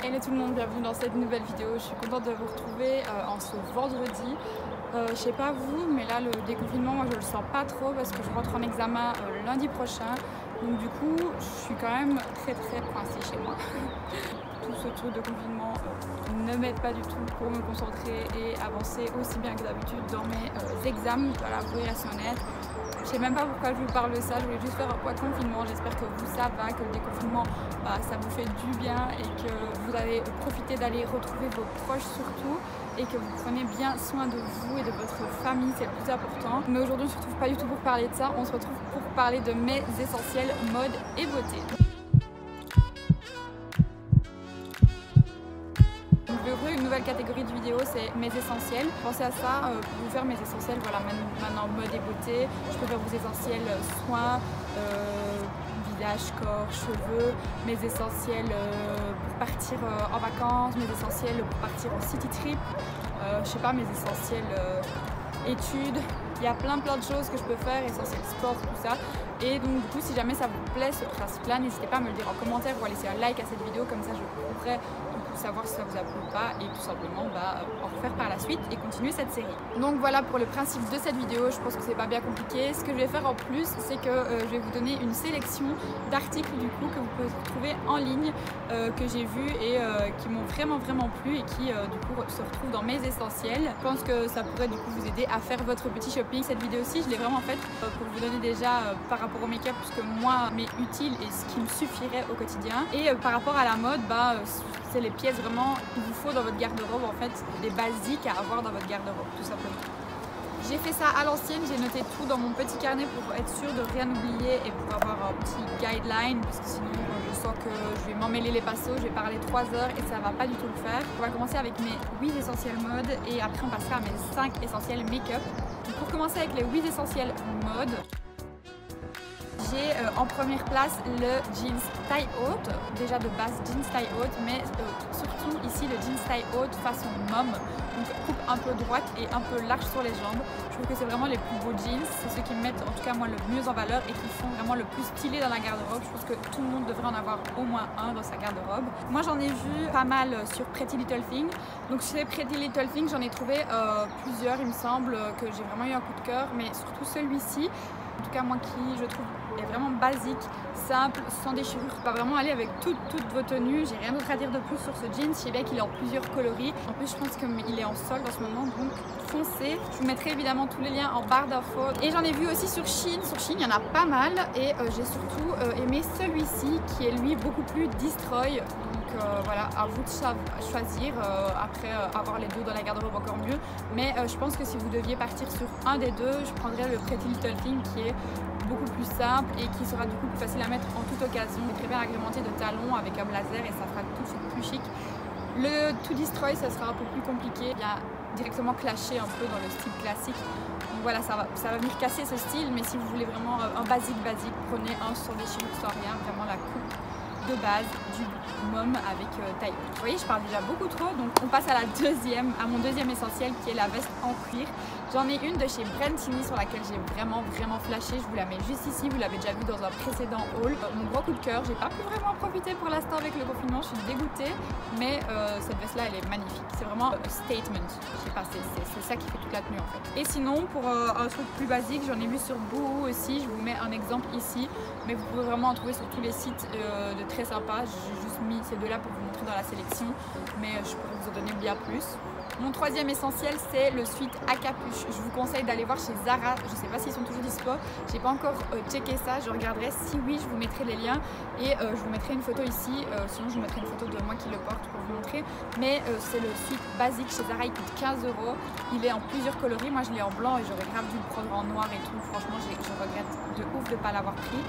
Hello tout le monde, bienvenue dans cette nouvelle vidéo. Je suis contente de vous retrouver en ce vendredi. Je sais pas vous, mais là le déconfinement, moi je le sens pas trop parce que je rentre en examen lundi prochain. Donc du coup, je suis quand même très coincée chez moi. Tout ce truc de confinement ne m'aide pas du tout pour me concentrer et avancer aussi bien que d'habitude dans mes examens. Je dois l'avouer, rester honnête. Je sais même pas pourquoi je vous parle de ça, je voulais juste faire un point confinement. J'espère que vous ça va, que le déconfinement ça vous fait du bien et que vous allez profiter d'aller retrouver vos proches surtout et que vous prenez bien soin de vous et de votre famille, c'est le plus important. Mais aujourd'hui on se retrouve pas du tout pour parler de ça, on se retrouve pour parler de mes essentiels mode et beauté. Je vais ouvrir une nouvelle catégorie de vidéos, c'est mes essentiels. Pensez à ça pour vous faire mes essentiels, voilà, maintenant mode et beauté. Je peux faire vos essentiels soins, visage, corps, cheveux, mes essentiels pour partir en vacances, mes essentiels pour partir en city trip, je sais pas, mes essentiels études. Il y a plein de choses que je peux faire, essentiels sport, tout ça. Et donc du coup, si jamais ça vous plaît ce principe-là, n'hésitez pas à me le dire en commentaire ou à laisser un like à cette vidéo, comme ça je pourrai savoir si ça vous a plu ou pas et tout simplement en refaire par la suite et continuer cette série. Donc voilà pour le principe de cette vidéo, je pense que c'est pas bien compliqué. Ce que je vais faire en plus, c'est que je vais vous donner une sélection d'articles du coup que vous pouvez trouver en ligne, que j'ai vu et qui m'ont vraiment plu et qui du coup se retrouvent dans mes essentiels. Je pense que ça pourrait du coup vous aider à faire votre petit shopping. Cette vidéo-ci, je l'ai vraiment faite pour vous donner déjà par rapport au make-up, puisque moi m'est utile et ce qui me suffirait au quotidien. Et par rapport à la mode, c'est les pièces vraiment qu'il vous faut dans votre garde-robe, en fait, les basiques à avoir dans votre garde-robe, tout simplement. J'ai fait ça à l'ancienne, j'ai noté tout dans mon petit carnet pour être sûre de rien oublier et pour avoir un petit guideline, parce que sinon je sens que je vais m'emmêler les pinceaux, je vais parler 3 heures et ça va pas du tout le faire. On va commencer avec mes 8 essentiels mode et après on passera à mes 5 essentiels make-up. Pour commencer avec les 8 essentiels mode, j'ai en première place le jeans taille haute, déjà de base jeans taille haute, mais surtout ici le jeans taille haute façon mom, donc coupe un peu droite et un peu large sur les jambes. Je trouve que c'est vraiment les plus beaux jeans, c'est ceux qui me mettent en tout cas moi le mieux en valeur et qui font vraiment le plus stylé dans la garde-robe. Je pense que tout le monde devrait en avoir au moins un dans sa garde-robe. Moi j'en ai vu pas mal sur Pretty Little Thing, donc chez Pretty Little Thing j'en ai trouvé plusieurs, il me semble que j'ai vraiment eu un coup de cœur, mais surtout celui-ci. En tout cas moi qui je trouve est vraiment basique, simple, sans déchirure, pas vraiment aller avec toutes vos tenues. J'ai rien d'autre à dire de plus sur ce jean. Je sais bien qu'il est en plusieurs coloris. En plus je pense qu'il est en solde en ce moment, donc foncez. Je vous mettrai évidemment tous les liens en barre d'infos. Et j'en ai vu aussi sur Shein. Sur Shein il y en a pas mal et j'ai surtout aimé celui-ci qui est lui beaucoup plus destroy. Donc voilà, à vous de choisir, après avoir les deux dans la garde-robe encore mieux. Mais je pense que si vous deviez partir sur un des deux, je prendrais le Pretty Little Thing qui est beaucoup plus simple et qui sera du coup plus facile à mettre en toute occasion. Très bien agrémenté de talons avec un blazer et ça fera tout de suite plus chic. Le To Destroy, ça sera un peu plus compliqué. Il y a directement clashé un peu dans le style classique. Donc voilà, ça va venir casser ce style, mais si vous voulez vraiment un basique, prenez un sans déchirure, sans rien, vraiment la coupe de base du mom avec taille haute. Vous voyez, je parle déjà beaucoup trop, donc on passe à mon deuxième essentiel qui est la veste en cuir. J'en ai une de chez Brentini sur laquelle j'ai vraiment flashé. Je vous la mets juste ici, vous l'avez déjà vu dans un précédent haul. Mon gros coup de cœur, j'ai pas pu vraiment en profiter pour l'instant avec le confinement, je suis dégoûtée, mais cette veste là elle est magnifique. C'est vraiment un statement, je sais pas, c'est ça qui fait toute la tenue en fait. Et sinon pour un truc plus basique, j'en ai vu sur Boohoo aussi, je vous mets un exemple ici, mais vous pouvez vraiment en trouver sur tous les sites de très sympa. J'ai juste mis ces deux là pour vous montrer dans la sélection, mais je pourrais vous en donner bien plus. Mon troisième essentiel, c'est le sweat à capuche. Je vous conseille d'aller voir chez Zara. Je ne sais pas s'ils sont toujours dispo. J'ai pas encore checké ça. Je regarderai. Si oui, je vous mettrai les liens et je vous mettrai une photo ici. Sinon, je vous mettrai une photo de moi qui le porte pour vous montrer. Mais c'est le sweat basique chez Zara. Il coûte 15 €. Il est en plusieurs coloris. Moi, je l'ai en blanc et j'aurais grave dû le prendre en noir et tout. Franchement, je regrette de ouf de ne pas l'avoir pris.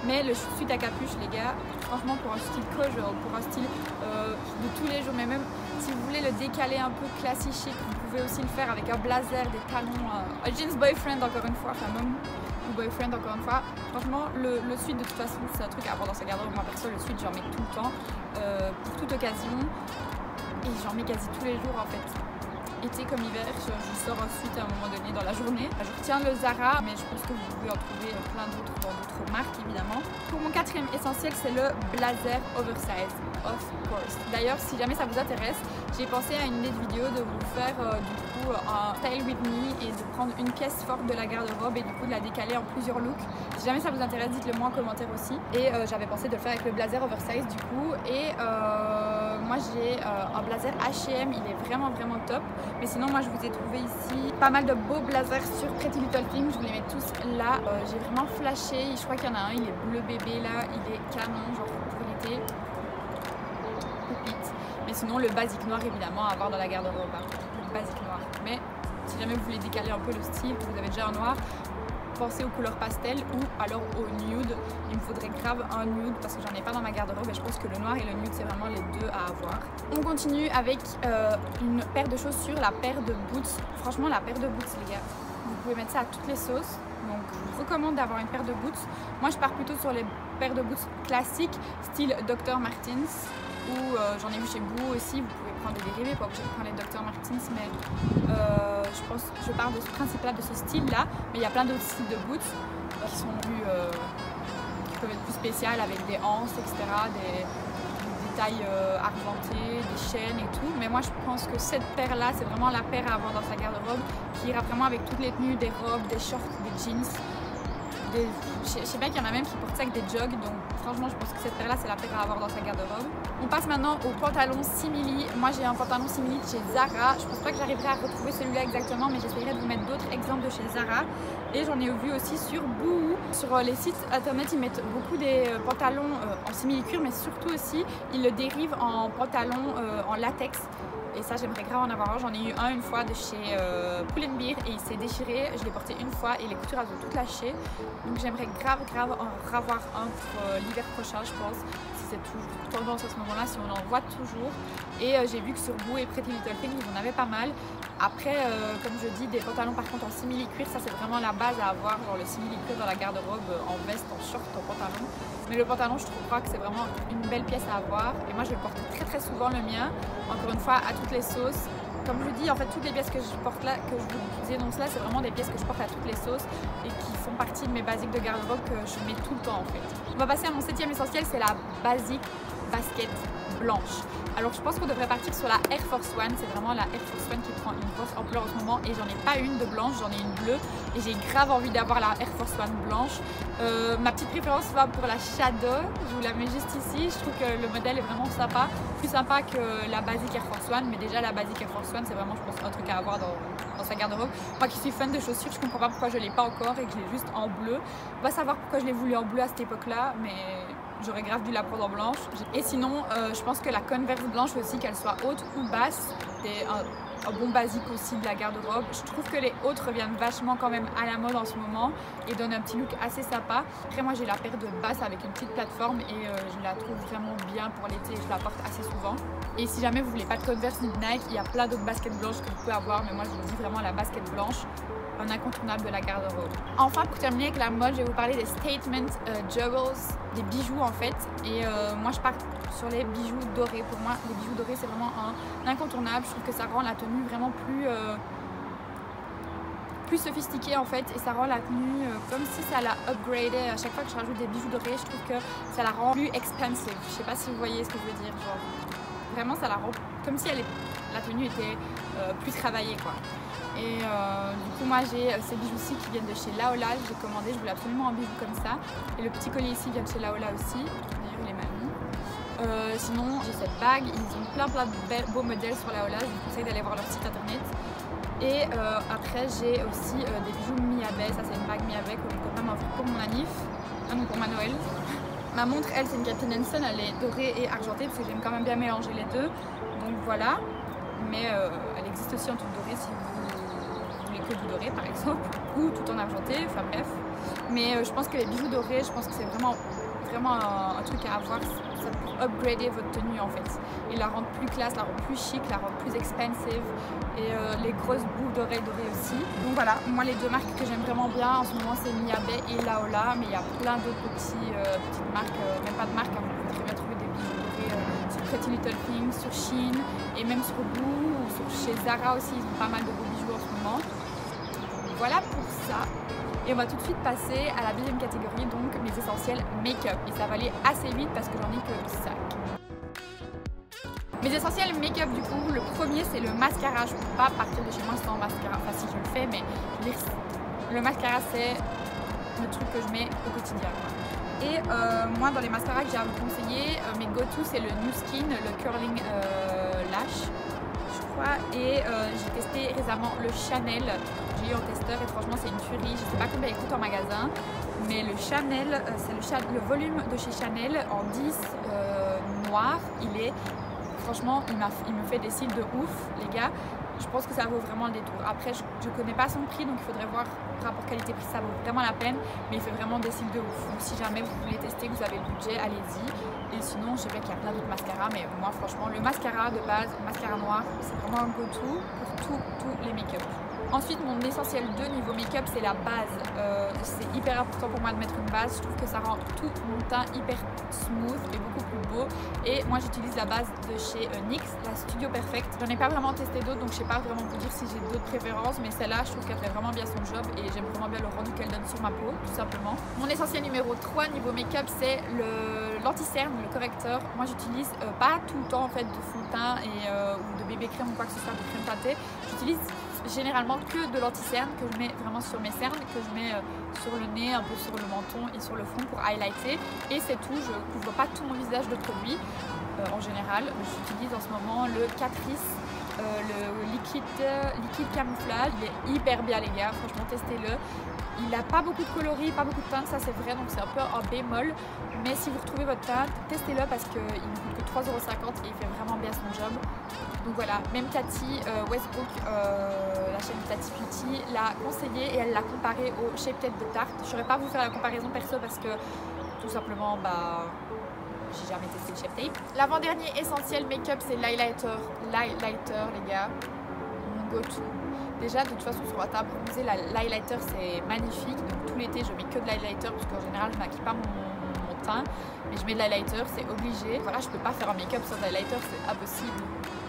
Mais le sweat à capuche, les gars, franchement, pour un style casual, pour un style de tous les jours, mais même si vous voulez le décaler un peu classique chic, vous pouvez aussi le faire avec un blazer, des talons, un jeans boyfriend encore une fois, enfin même ou boyfriend encore une fois. Franchement, le sweat de toute façon, c'est un truc à avoir dans sa garde-robe. Moi perso, le sweat, j'en mets tout le temps, pour toute occasion, et j'en mets quasi tous les jours en fait. été comme hiver, je sors ensuite à un moment donné dans la journée. Je retiens le Zara, mais je pense que vous pouvez en trouver plein d'autres dans d'autres marques évidemment. Pour mon quatrième essentiel, c'est le blazer oversize, of course. D'ailleurs, si jamais ça vous intéresse, j'ai pensé à une idée de vidéo de vous faire du coup un style with me et de prendre une pièce forte de la garde-robe et du coup de la décaler en plusieurs looks. Si jamais ça vous intéresse, dites-le moi en commentaire aussi. Et j'avais pensé de le faire avec le blazer oversize du coup. Et moi j'ai un blazer H&M, il est vraiment top. Mais sinon moi je vous ai trouvé ici pas mal de beaux blazers sur Pretty Little Thing. Je vous les mets tous là. J'ai vraiment flashé. Je crois qu'il y en a un, il est bleu bébé là, il est canon genre pour l'été. Pépite. Mais sinon le basique noir évidemment à avoir dans la garde-robe. Hein. Le basique noir. Mais si jamais vous voulez décaler un peu le style, que vous avez déjà un noir, pensez aux couleurs pastel ou alors au nude. Il me faudrait grave un nude parce que j'en ai pas dans ma garde-robe et je pense que le noir et le nude c'est vraiment les deux à avoir. On continue avec une paire de chaussures, la paire de boots. Franchement la paire de boots les gars, vous pouvez mettre ça à toutes les sauces. Donc je vous recommande d'avoir une paire de boots. Moi je pars plutôt sur les paires de boots classiques style Dr. Martens ou j'en ai vu chez Boo aussi. Vous pouvez prendre des dérivés, pas obligé de prendre les Dr. Martens, mais je pars de ce principe-là, de ce style-là. Mais il y a plein d'autres styles de boots qui sont qui peuvent être plus spéciales avec des anses, etc., des tailles argentées, des chaînes et tout. Mais moi je pense que cette paire-là, c'est vraiment la paire à avoir dans sa garde-robe qui ira vraiment avec toutes les tenues, des robes, des shorts, des jeans. Je sais pas qu'il y en a même qui portent ça avec des jogs, donc franchement je pense que cette paire là c'est la paire à avoir dans sa garde-robe. On passe maintenant au pantalon simili. Moi j'ai un pantalon simili de chez Zara. Je pense pas que j'arriverai à retrouver celui-là exactement, mais j'essaierai de vous mettre d'autres exemples de chez Zara. Et j'en ai vu aussi sur Boohoo. Sur les sites internet ils mettent beaucoup des pantalons en simili cuir, mais surtout aussi ils le dérivent en pantalon en latex. Et ça j'aimerais grave en avoir un. J'en ai eu un une fois de chez Pull&Bear et il s'est déchiré. Je l'ai porté une fois et les coutures elles ont toutes lâché. Donc j'aimerais grave en avoir un pour l'hiver prochain je pense. Si c'est toujours tendance à ce moment là, si on en voit toujours. Et j'ai vu que sur Boo et Pretty Little Thing ils en avaient pas mal. Après comme je dis, des pantalons par contre en simili cuir, ça c'est vraiment la base à avoir. Genre le simili cuir dans la garde-robe, en veste, en short, en pantalon. Mais le pantalon je trouve pas que c'est vraiment une belle pièce à avoir. Et moi je le porte très souvent le mien. Encore une fois à toutes les sauces. Comme je vous dis, en fait toutes les pièces que je porte là, que je vous énonce là, c'est vraiment des pièces que je porte à toutes les sauces et qui font partie de mes basiques de garde-robe que je mets tout le temps en fait. On va passer à mon septième essentiel, c'est la basique basket blanche. Alors je pense qu'on devrait partir sur la Air Force One. C'est vraiment la Air Force One qui prend une grosse ampleur en ce moment et j'en ai pas une de blanche, j'en ai une bleue et j'ai grave envie d'avoir la Air Force One blanche. Ma petite préférence va pour la Shadow, je vous la mets juste ici. Je trouve que le modèle est vraiment sympa, plus sympa que la basique Air Force One, mais déjà la basique Air Force One c'est vraiment je pense un truc à avoir dans sa garde-robe. Moi qui suis fan de chaussures, je comprends pas pourquoi je l'ai pas encore et que je l'ai juste en bleu. On va savoir pourquoi je l'ai voulu en bleu à cette époque là, mais j'aurais grave dû la prendre en blanche. Et sinon je pense que la Converse blanche aussi, qu'elle soit haute ou basse, c'est un bon basique aussi de la garde-robe. Je trouve que les hautes reviennent vachement quand même à la mode en ce moment et donnent un petit look assez sympa. Après moi j'ai la paire de basse avec une petite plateforme et je la trouve vraiment bien pour l'été, je la porte assez souvent. Et si jamais vous voulez pas de Converse ni de Nike, il y a plein d'autres baskets blanches que vous pouvez avoir, mais moi je vous dis vraiment la basket blanche, un incontournable de la garde-robe. Enfin pour terminer avec la mode, je vais vous parler des statement jewels, des bijoux en fait. Et moi je pars sur les bijoux dorés. Pour moi les bijoux dorés c'est vraiment un incontournable. Je trouve que ça rend la tenue vraiment plus sophistiquée en fait, et ça rend la tenue comme si ça la upgradait. À chaque fois que je rajoute des bijoux dorés, je trouve que ça la rend plus expensive. Je sais pas si vous voyez ce que je veux dire, genre vraiment ça la rend comme si la tenue était plus travaillée quoi. Et du coup moi j'ai ces bijoux-ci qui viennent de chez Laola. J'ai commandé, je voulais absolument un bijou comme ça. Et le petit collier ici vient de chez Laola aussi. D'ailleurs il est mal mis. Sinon j'ai cette bague, ils ont plein de beaux modèles sur Laola. Je vous conseille d'aller voir leur site internet. Et après j'ai aussi des bijoux mi-abeille. Ça c'est une bague mi-abeille que mon copain m'a offert pour mon anniv. Ah non, pour ma Noël. Ma montre elle c'est une Captain Henson, elle est dorée et argentée parce que j'aime quand même bien mélanger les deux. Donc voilà. Mais elle existe aussi en toute dorée si vous voulez que du doré par exemple, ou tout en argenté, enfin bref. Mais je pense que les bijoux dorés, je pense que c'est vraiment un truc à avoir, ça peut upgrader votre tenue en fait. Et la rendre plus classe, la rendre plus chic, la rendre plus expensive. Et les grosses boucles d'oreilles dorées aussi. Donc voilà, moi les deux marques que j'aime vraiment bien en ce moment c'est Miabe et Laola. Mais il y a plein d'autres petites marques, même pas de marques, hein, vous pouvez très bien trouver des bijoux dorés sur Pretty Little Things, sur Shein et même sur Boo ou chez Zara aussi, ils ont pas mal de beaux bijoux en ce moment. Voilà pour ça. Et on va tout de suite passer à la deuxième catégorie, donc mes essentiels make-up. Et ça va aller assez vite parce que j'en ai que 5. Mes essentiels make-up du coup, le premier c'est le mascara. Je ne peux pas partir de chez moi sans mascara. Enfin si je le fais, mais le mascara c'est le truc que je mets au quotidien. Et moi dans les mascaras que j'ai à vous conseiller, mes go-to c'est le New Skin, le Curling Lash. Et j'ai testé récemment le Chanel, j'ai eu en testeur et franchement c'est une tuerie, je sais pas combien il coûte en magasin, mais le Chanel, c'est le volume de chez Chanel en 10 noir, franchement il me fait des cils de ouf les gars, je pense que ça vaut vraiment le détour. Après je connais pas son prix donc il faudrait voir rapport qualité-prix, ça vaut vraiment la peine, mais il fait vraiment des cils de ouf, donc si jamais vous voulez tester, que vous avez le budget, allez-y. Et sinon, je sais pas qu'il y a plein d'autres mascaras, mais moi franchement, le mascara de base, mascara noir, c'est vraiment un go-to pour tous les make-up. Ensuite, mon essentiel 2 niveau make-up, c'est la base. C'est hyper important pour moi de mettre une base. Je trouve que ça rend tout mon teint hyper smooth et beaucoup plus beau. Et moi, j'utilise la base de chez NYX, la Studio Perfect. J'en ai pas vraiment testé d'autres, donc je sais pas vraiment vous dire si j'ai d'autres préférences, mais celle-là, je trouve qu'elle fait vraiment bien son job et j'aime vraiment bien le rendu qu'elle donne sur ma peau, tout simplement. Mon essentiel numéro 3 niveau make-up, c'est l'anti-cerne, le correcteur. Moi, j'utilise pas tout le temps en fait de fond de teint ou de bébé crème ou quoi que ce soit, de crème teintée. J'utilise généralement que de l'anti-cerne que je mets vraiment sur mes cernes, que je mets sur le nez, un peu sur le menton et sur le front pour highlighter. Et c'est tout, je couvre pas tout mon visage de produits en général. J'utilise en ce moment le Catrice, le liquide camouflage. Il est hyper bien les gars, franchement testez-le. Il n'a pas beaucoup de coloris, pas beaucoup de teinte, ça c'est vrai, donc c'est un peu un bémol. Mais si vous retrouvez votre teinte, testez-le parce qu'il ne coûte que 3,50 € et il fait vraiment bien son job. Donc voilà, même Cathy Westbrook, la chaîne Tati Beauty, l'a conseillé et elle l'a comparé au Shape Tape de Tarte. Je ne saurais pas vous faire la comparaison perso parce que tout simplement, j'ai jamais testé le Shape Tape. L'avant-dernier essentiel make-up, c'est l'highlighter. L'highlighter, les gars, mon go-to. Déjà, de toute façon, sur ma table bronzée, l'highlighter c'est magnifique. Donc tout l'été, je mets que de l'highlighter parce qu'en général, je ne maquille pas mon teint. Mais je mets de l'highlighter, c'est obligé. Voilà, je peux pas faire un make-up sans highlighter, c'est impossible.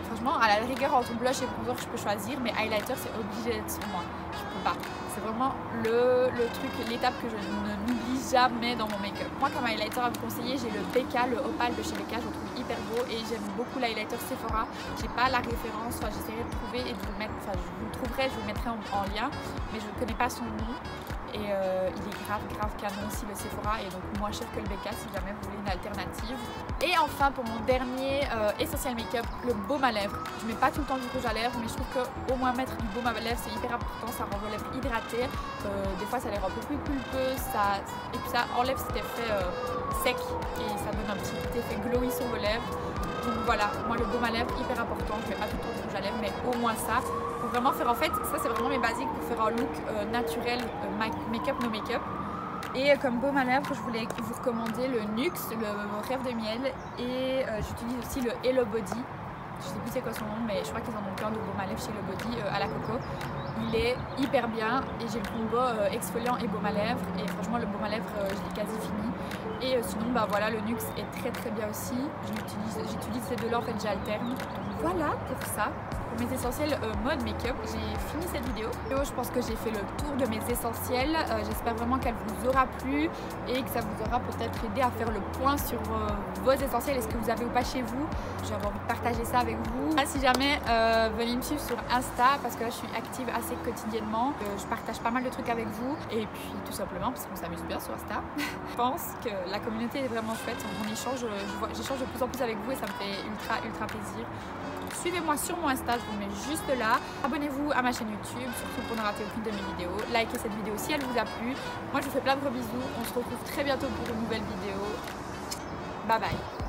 Franchement, à la rigueur, entre blush et bronzer, je peux choisir, mais highlighter, c'est obligé d'être sur moi. Je peux pas. C'est vraiment le truc, l'étape que je n'oublie jamais dans mon make-up. Moi, comme highlighter à vous conseiller, j'ai le BK, le Opal de chez BK, je le trouve hyper beau et j'aime beaucoup l'highlighter Sephora. J'ai pas la référence, j'essaierai de trouver et de vous le mettre, je vous le trouverai, je vous le mettrai en lien, mais je ne connais pas son nom. Et il est grave canon aussi le Sephora et donc moins cher que le BK si jamais vous voulez une alternative. Et enfin pour mon dernier essentiel make-up, le baume à lèvres. Je mets pas tout le temps du rouge à lèvres mais je trouve qu'au moins mettre du baume à lèvres c'est hyper important, ça rend vos lèvres hydratées. Des fois ça les rend un peu plus pulpeuses et puis ça enlève cet effet sec et ça donne un petit effet glowy sur vos lèvres. Donc voilà, moi le baume à lèvres hyper important, je mets pas tout le temps du rouge à lèvres mais au moins ça. Pour vraiment faire en fait, ça c'est vraiment mes basiques pour faire un look naturel, make-up, no make-up. Et comme baume à lèvres, je voulais vous recommander le NYX, le Rêve de Miel. Et j'utilise aussi le Hello Body. Je sais plus c'est quoi son nom, mais je crois qu'ils en ont plein de baume à lèvres chez Hello Body à la coco. Il est hyper bien et j'ai le combo exfoliant et baume à lèvres. Et franchement, le baume à lèvres, je l'ai quasi fini. Et sinon, voilà, le NYX est très bien aussi. J'utilise ces deux-là, en fait, j'alterne. Voilà pour ça. Mes essentiels mode make-up. J'ai fini cette vidéo. Je pense que j'ai fait le tour de mes essentiels. J'espère vraiment qu'elle vous aura plu et que ça vous aura peut-être aidé à faire le point sur vos essentiels. Est-ce que vous avez ou pas chez vous? J'avais envie de partager ça avec vous. Si jamais, venez me suivre sur Insta parce que là je suis active assez quotidiennement. Je partage pas mal de trucs avec vous et puis tout simplement parce qu'on s'amuse bien sur Insta. Je pense que la communauté est vraiment chouette. On échange, j'échange de plus en plus avec vous et ça me fait ultra plaisir. Suivez-moi sur mon Insta, je vous mets juste là. Abonnez-vous à ma chaîne YouTube, surtout pour ne rater aucune de mes vidéos. Likez cette vidéo si elle vous a plu. Moi, je vous fais plein de gros bisous. On se retrouve très bientôt pour une nouvelle vidéo. Bye bye.